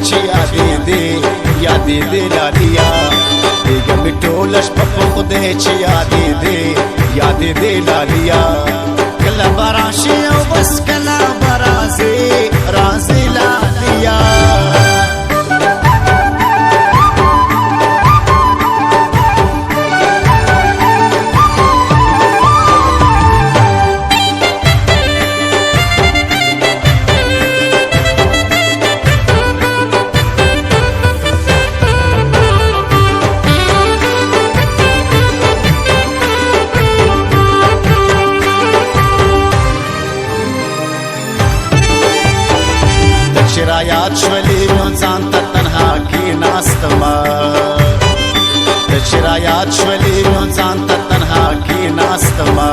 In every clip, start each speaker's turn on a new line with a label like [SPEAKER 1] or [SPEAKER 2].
[SPEAKER 1] چې یادې دې لالیا بیګا می ټوله شپه په خدای چې یادې دې لالیا کله به راشي او بس کله به راځي لالیا چې را یاد شولې نو ځان ته تنها کېناستمه چې را یاد شولې نو ځان ته تنها کېناستمه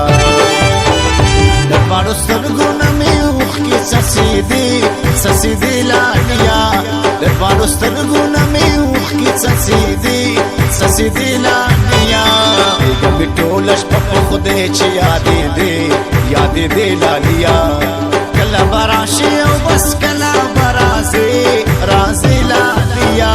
[SPEAKER 1] د دواړو سترګو نه مې اوښکې څڅېدې لالیا د دواړو سترګو نه مې اوښکې څڅېدې لالیا بیګا مې ټوله شپه په خدای چې یادې دې لالیا کله به راشي او بس کله به راځي لالیا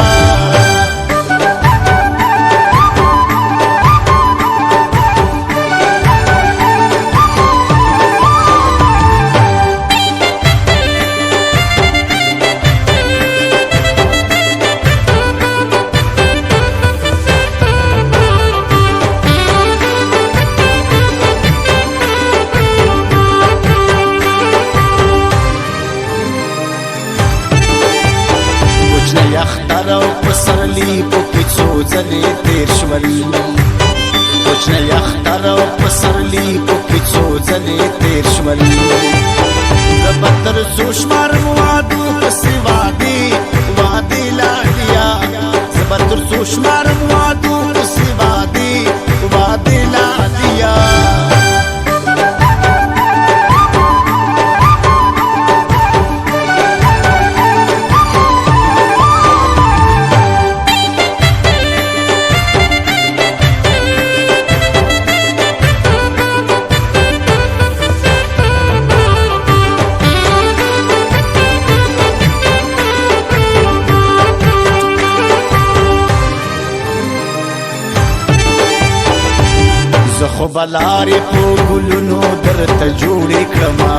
[SPEAKER 1] یختر او پسرلی پوکی څو ځلې تیر شول کوچنی یختر او پسرلی پوکی څو ځلې تیر شول زبتر څو شمارم وادو پسې وادي لالیا زبتر څو شمارم وادو پسې وادي لالیا خو بلارې په ګلونو درته جوړې کړمه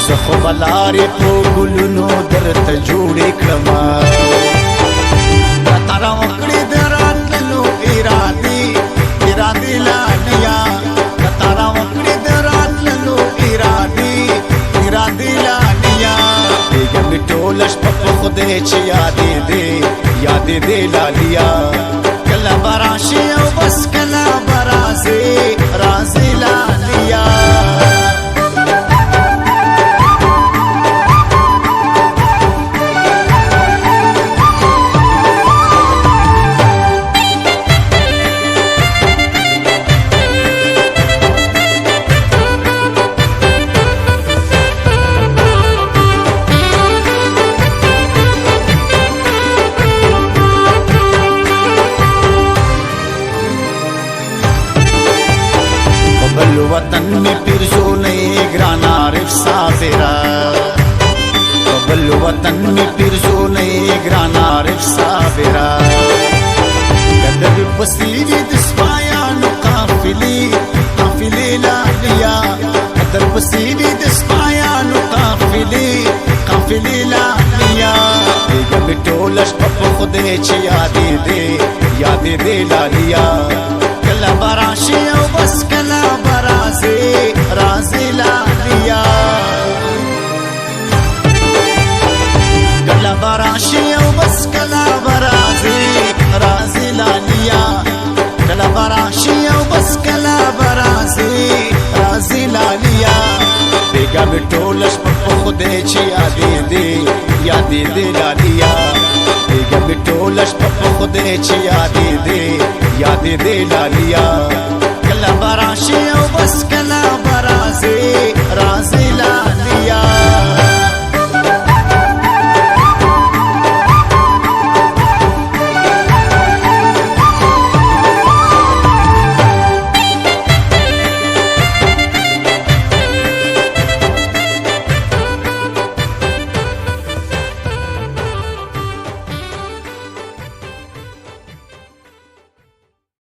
[SPEAKER 1] زه خو بلارې په ګلونو درته جوړې کړمه راته راوکړې د راتللو ارادې لالیا راته راوکړې د راتللو ارادې لالیا بیګا مې ټوله شپه په خدای چې یادې دې لالیا کله به راشي او بس کله به راځي لالیا بل وطن میں پرزو نئے گران عارف صابرہ بل وطن میں پرزو نئے گران عارف صابرہ قدر بسیری دسپایانو قافلی لالیا قدر بسیری دسپایانو قافلی لالیا بیگا می ټوله شپه په خدای چې یادې دې لالیا کله به راشي او بس کله به راځي لالیا کله به راشي او بس کله به راځي لالیا کله به راشي او بس کله به راځي لالیا بیګا مې ټوله شپه په خدای چې یادې دې لالیا بیګا مې ټوله شپه په خدای چې یادې دې لالیا کله به راشي